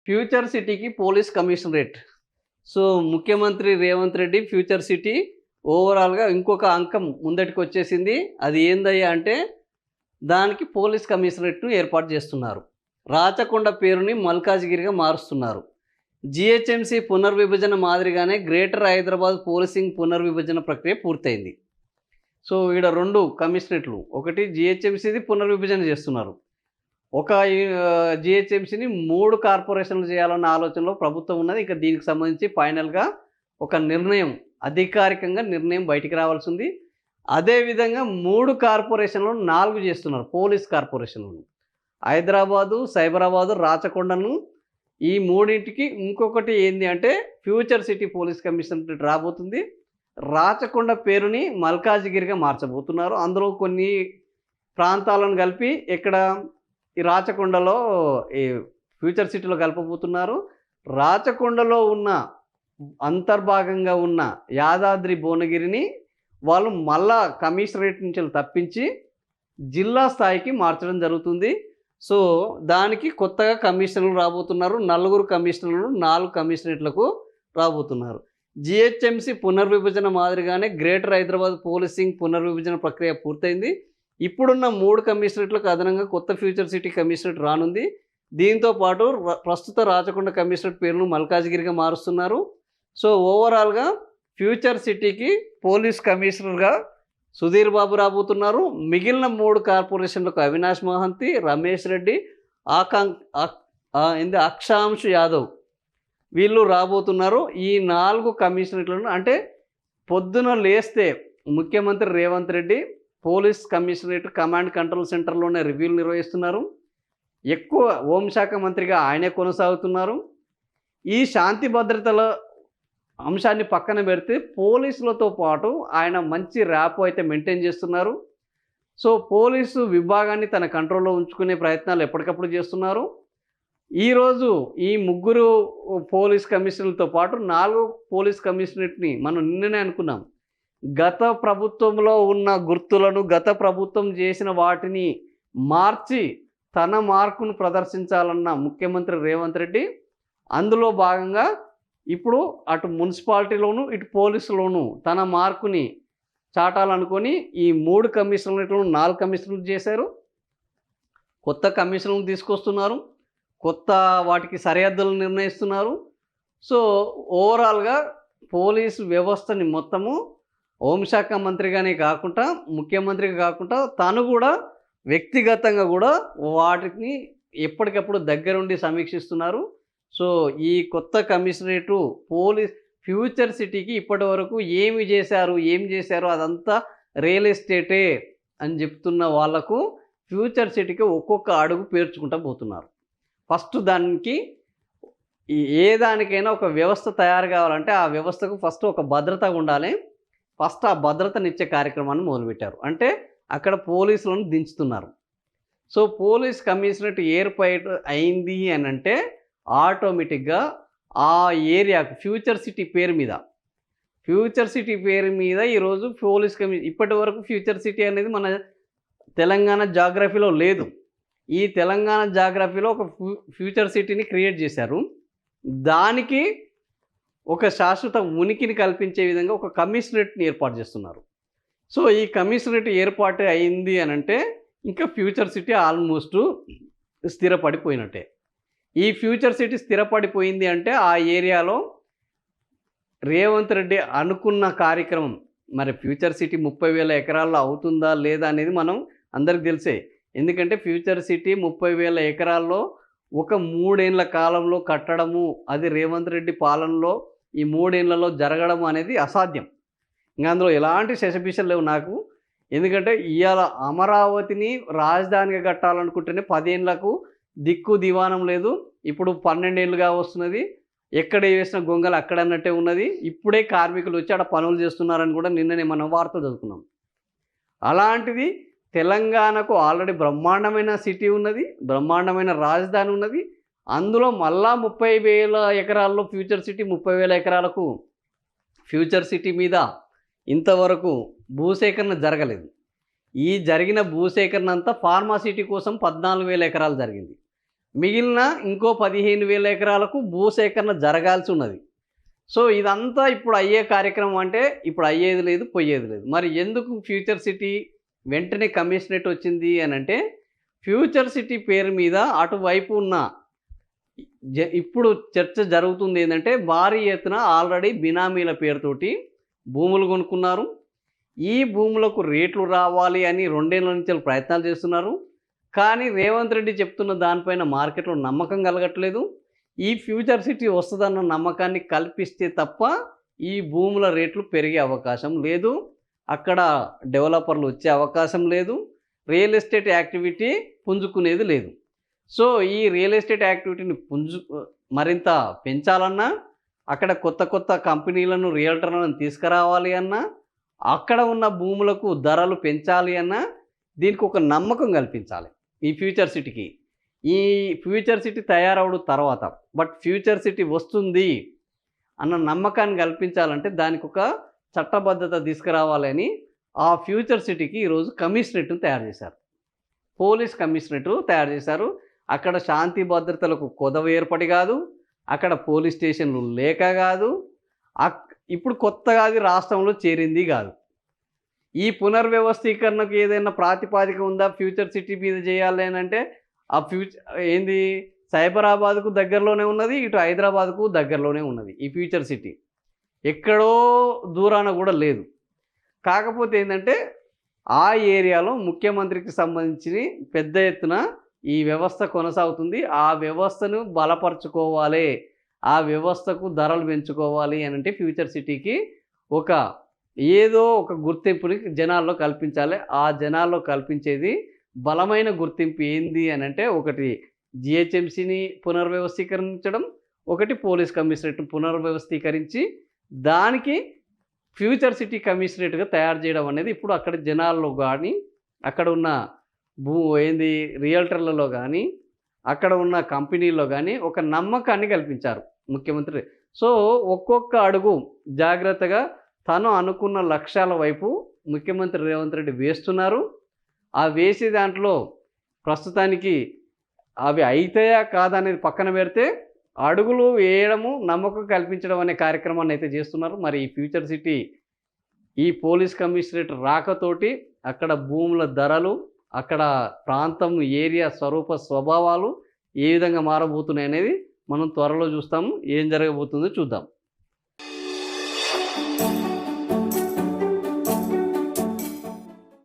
Future సిటీకి police commissionerate. So, ముఖ్యమంత్రి Revanth Reddy future city ఓవరాల్‌గా ఇంకొక అంకం ముందటికొచ్చేసింది. అది ఏందయ్యా అంటే, దానికి పోలీస్ కమిషనరేట్‌ను ఏర్పాటు చేస్తున్నారు. రాచకొండ పేరుని మల్కాజిగిరిగా మారుస్తున్నారు. జీహెచ్ఎంసీ పునర్విభజన మాదిరిగానే గ్రేటర్ హైదరాబాద్ పోలీసింగ్ పునర్విభజన ప్రక్రియ పూర్తయింది. సో, ఈడ 2 కమిషనరేట్లు. ఒకటి జీహెచ్ఎంసీది పునర్విభజన చేస్తున్నారు. ఒక జీహెచ్ఎంసీని 3 కార్పొరేషన్లు చేయాలన్న ఆలోచనలో ప్రభుత్వం ఉన్నది. ఇక దీనికి సంబంధించి ఫైనల్‌గా ఒక నిర్ణయం, అధికారికంగా నిర్ణయం బయటికి రావాల్సి ఉంది. అదేవిధంగా 3 కార్పొరేషన్లను 4 చేస్తున్నారు పోలీస్ కార్పొరేషన్లను. హైదరాబాదు, సైబరాబాదు, రాచకొండను ఈ మూడింటికి ఇంకొకటి ఏంది అంటే ఫ్యూచర్ సిటీ పోలీస్ కమిషనరేట్ రాబోతుంది. రాచకొండ పేరుని మల్కాజిగిరిగా మార్చబోతున్నారు. అందులో కొన్ని ప్రాంతాలను కలిపి ఇక్కడ ఈ రాచకొండలో ఈ ఫ్యూచర్ సిటీలో కలపబోతున్నారు. రాచకొండలో ఉన్న అంతర్భాగంగా ఉన్న యాదాద్రి భువనగిరిని వాళ్ళు మళ్ళా కమిషనరేట్ నుంచి తప్పించి జిల్లా స్థాయికి మార్చడం జరుగుతుంది. సో, దానికి కొత్తగా కమిషనర్లు రాబోతున్నారు. 4 కమిషనర్లు 4 కమిషనరేట్లకు రాబోతున్నారు. జీహెచ్ఎంసీ పునర్విభజన మాదిరిగానే గ్రేటర్ హైదరాబాద్ పోలీసింగ్ పునర్విభజన ప్రక్రియ పూర్తయింది. ఇప్పుడున్న 3 కమిషనరేట్లకు అదనంగా కొత్త ఫ్యూచర్ సిటీ కమిషనరేట్ రానుంది. దీంతో పాటు ప్రస్తుత రాచకొండ కమిషనరేట్ పేరును మల్కాజిగిరిగా మారుస్తున్నారు. సో, ఓవరాల్‌గా ఫ్యూచర్ సిటీకి పోలీస్ కమిషనర్‌గా సుధీర్ బాబు రాబోతున్నారు. మిగిలిన 3 కార్పొరేషన్లకు అవినాష్ మహంతి, రమేష్ రెడ్డి, అక్షాంశ్ యాదవ్ వీళ్ళు రాబోతున్నారు. ఈ 4 కమిషనరేట్లను అంటే పొద్దున లేస్తే ముఖ్యమంత్రి Revanth Reddy police commissionerate command control సెంటర్లోనే రివ్యూలు నిర్వహిస్తున్నారు. ఎక్కువ హోంశాఖ మంత్రిగా ఆయనే కొనసాగుతున్నారు. ఈ శాంతి భద్రతల అంశాన్ని పక్కన పెడితే పోలీసులతో పాటు ఆయన మంచి ర్యాపో అయితే మెయింటైన్ చేస్తున్నారు. సో, పోలీసు విభాగాన్ని తన కంట్రోల్లో ఉంచుకునే ప్రయత్నాలు ఎప్పటికప్పుడు చేస్తున్నారు. ఈరోజు ఈ 3 పోలీస్ కమిషనర్లతో పాటు 4 పోలీస్ కమిషనరేట్‌ని మనం నిన్ననే అనుకున్నాం. గత ప్రభుత్వంలో ఉన్న గుర్తులను, గత ప్రభుత్వం చేసిన వాటిని మార్చి తన మార్కును ప్రదర్శించాలన్న ముఖ్యమంత్రి రేవంత్ రెడ్డి అందులో భాగంగా ఇప్పుడు అటు మున్సిపాలిటీలోను, ఇటు పోలీసులోను తన మార్కుని చాటాలనుకొని ఈ 3 కమిషనరేట్లను 4 కమిషనర్లు చేశారు. కొత్త కమిషనర్లను తీసుకొస్తున్నారు. కొత్త వాటికి సరిహద్దులను నిర్ణయిస్తున్నారు. సో, ఓవరాల్‌గా పోలీసు వ్యవస్థని మొత్తము హోంశాఖ మంత్రిగానే కాకుండా, ముఖ్యమంత్రిగా కాకుండా తను కూడా వ్యక్తిగతంగా కూడా వాటిని ఎప్పటికప్పుడు దగ్గరుండి సమీక్షిస్తున్నారు. సో, ఈ కొత్త కమిషనరేటు ఫ్యూచర్ సిటీకి ఇప్పటివరకు ఏమి చేశారు అదంతా రియల్ ఎస్టేటే అని చెప్తున్న వాళ్లకు ఫ్యూచర్ సిటీకి ఒక్కొక్క అడుగు పేర్చుకుంటూ పోతున్నారు. ఫస్ట్ దానికి ఏ దానికైనా ఒక వ్యవస్థ తయారు కావాలంటే ఆ వ్యవస్థకు ఫస్ట్ ఒక భద్రత ఉండాలి. ఫస్ట్ ఆ భద్రతనిచ్చే కార్యక్రమాన్ని మొదలుపెట్టారు. అంటే అక్కడ పోలీసులను దించుతున్నారు. సో, పోలీస్ కమిషనరేట్ ఏర్పాటు అయింది అని అంటే ఆటోమేటిక్గా ఆ ఏరియాకు ఫ్యూచర్ సిటీ పేరు మీద ఈరోజు పోలీస్ ఇప్పటి వరకు ఫ్యూచర్ సిటీ అనేది మన తెలంగాణ జాగ్రఫీలో లేదు. ఈ తెలంగాణ జాగ్రఫీలో ఒక ఫ్యూచర్ సిటీని క్రియేట్ చేశారు. దానికి ఒక శాశ్వత ఉనికిని కల్పించే విధంగా ఒక కమిషనరేట్ని ఏర్పాటు చేస్తున్నారు. సో, ఈ కమిషనరేట్ ఏర్పాటు అయింది అని అంటే ఇంకా ఫ్యూచర్ సిటీ ఆల్మోస్ట్ స్థిరపడిపోయినట్టే. ఈ ఫ్యూచర్ సిటీ స్థిరపడిపోయింది అంటే ఆ ఏరియాలో రేవంత్ రెడ్డి అనుకున్న కార్యక్రమం మరి ఫ్యూచర్ సిటీ 30,000 ఎకరాల్లో అవుతుందా లేదా అనేది మనం అందరికి తెలిసే. ఎందుకంటే ఫ్యూచర్ సిటీ 30,000 ఎకరాల్లో ఒక 3 ఏళ్ల కాలంలో కట్టడము, అది రేవంత్ రెడ్డి పాలనలో ఈ 3 ఏళ్లలో జరగడం అనేది అసాధ్యం. ఇంకా అందులో ఎలాంటి శశబిషలు లేవు నాకు. ఎందుకంటే ఇవాళ అమరావతిని రాజధానిగా కట్టాలనుకుంటేనే 10 ఏళ్లకు దిక్కు దివానం లేదు. ఇప్పుడు 12 ఏళ్ళుగా వస్తున్నది. ఎక్కడ వేసిన గొంగలు అక్కడ అన్నట్టే ఉన్నది. ఇప్పుడే కార్మికులు వచ్చి ఆడ పనులు చేస్తున్నారని కూడా నిన్ననే మనం వార్త చదువుకున్నాం. అలాంటిది తెలంగాణకు ఆల్రెడీ బ్రహ్మాండమైన సిటీ ఉన్నది, బ్రహ్మాండమైన రాజధాని ఉన్నది. అందులో మళ్ళా 30,000 ఎకరాల్లో ఫ్యూచర్ సిటీ 30,000 ఎకరాలకు ఫ్యూచర్ సిటీ మీద ఇంతవరకు భూసేకరణ జరగలేదు. ఈ జరిగిన భూసేకరణ అంతా ఫార్మా సిటీ కోసం 14,000 ఎకరాలు జరిగింది. మిగిలిన ఇంకో 15,000 ఎకరాలకు భూసేకరణ జరగాల్సి ఉన్నది. సో ఇదంతా ఇప్పుడు అయ్యే కార్యక్రమం అంటే ఇప్పుడు అయ్యేది లేదు, పోయేది లేదు. మరి ఎందుకు ఫ్యూచర్ సిటీ వెంటనే కమిషనరేట్ వచ్చింది అనంటే, ఫ్యూచర్ సిటీ పేరు మీద అటువైపు ఉన్న ఇప్పుడు చర్చ జరుగుతుంది ఏంటంటే, భారీ ఎత్తున ఆల్రెడీ బినామీల పేరుతోటి భూములు కొనుక్కున్నారు. ఈ భూములకు రేట్లు రావాలి అని 2 ఏళ్ల నుంచి ప్రయత్నాలు చేస్తున్నారు. కానీ రేవంత్ రెడ్డి చెప్తున్న దానిపైన మార్కెట్లో నమ్మకం కలగట్లేదు. ఈ ఫ్యూచర్ సిటీ వస్తుందన్న నమ్మకాన్ని కల్పిస్తే తప్ప ఈ భూముల రేట్లు పెరిగే అవకాశం లేదు. అక్కడ డెవలపర్లు వచ్చే అవకాశం లేదు. రియల్ ఎస్టేట్ యాక్టివిటీ పుంజుకునేది లేదు. సో ఈ రియల్ ఎస్టేట్ యాక్టివిటీని మరింత పెంచాలన్నా, అక్కడ కొత్త కొత్త కంపెనీలను, రియల్టర్లను తీసుకురావాలి అన్నా, అక్కడ ఉన్న భూములకు ధరలు పెంచాలి అన్నా, దీనికి ఒక నమ్మకం కల్పించాలి ఈ ఫ్యూచర్ సిటీకి. ఈ ఫ్యూచర్ సిటీ తయారవడం తర్వాత, బట్ ఫ్యూచర్ సిటీ వస్తుంది అన్న నమ్మకాన్ని కల్పించాలంటే దానికి ఒక చట్టబద్ధత తీసుకురావాలని ఆ ఫ్యూచర్ సిటీకి ఈరోజు కమిషనరేట్ను తయారు చేశారు. పోలీస్ కమిషనరేట్ తయారు చేశారు. అక్కడ శాంతి భద్రతలకు కొదవ ఏర్పడి కాదు, అక్కడ పోలీస్ స్టేషన్లు లేక కాదు, ఇప్పుడు కొత్తగా అది రాష్ట్రంలో చేరింది కాదు. ఈ పునర్వ్యవస్థీకరణకు ఏదైనా ప్రాతిపాదిక ఉందా ఫ్యూచర్ సిటీ మీద చేయాలి అని అంటే, ఆ ఏంది సైబరాబాద్కు దగ్గరలోనే ఉన్నది, ఇటు హైదరాబాద్కు దగ్గరలోనే ఉన్నది ఈ ఫ్యూచర్ సిటీ. ఎక్కడో దూరాన కూడా లేదు. కాకపోతే ఏంటంటే ఆ ఏరియాలో ముఖ్యమంత్రికి సంబంధించి పెద్ద ఎత్తున ఈ వ్యవస్థ కొనసాగుతుంది. ఆ వ్యవస్థను బలపరచుకోవాలి, ఆ వ్యవస్థకు ధరలు పెంచుకోవాలి అని అంటే ఫ్యూచర్ సిటీకి ఏదో ఒక గుర్తింపుని జనాల్లో కల్పించాలి. ఆ జనాల్లో కల్పించేది బలమైన గుర్తింపు ఏంది అని అంటే, ఒకటి జిహెచ్ఎంసీని పునర్వ్యవస్థీకరించడం, ఒకటి పోలీస్ కమిషనరేట్ను పునర్వ్యవస్థీకరించి దానికి ఫ్యూచర్ సిటీ కమిషనరేట్గా తయారు చేయడం అనేది ఇప్పుడు అక్కడ జనాల్లో కానీ, అక్కడ ఉన్న రియల్టర్లలో కానీ, అక్కడ ఉన్న కంపెనీల్లో కానీ ఒక నమ్మకాన్ని కల్పించారు ముఖ్యమంత్రి. సో ఒక్కొక్క అడుగు జాగ్రత్తగా తను అనుకున్న లక్ష్యాల వైపు ముఖ్యమంత్రి రేవంత్ రెడ్డి వేస్తున్నారు. ఆ వేసే దాంట్లో ప్రస్తుతానికి అవి అయితాయా కాదా అనేది పక్కన పెడితే, అడుగులు వేయడము, నమ్మకం కల్పించడం అనే కార్యక్రమాన్ని అయితే చేస్తున్నారు. మరి ఈ ఫ్యూచర్ సిటీ ఈ పోలీస్ కమిషనరేట్ రాకతోటి అక్కడ భూముల ధరలు, అక్కడ ప్రాంతం, ఏరియా స్వభావాలు ఏ విధంగా మారబోతున్నాయి అనేది మనం త్వరలో చూస్తాము. ఏం జరగబోతుందో చూద్దాం.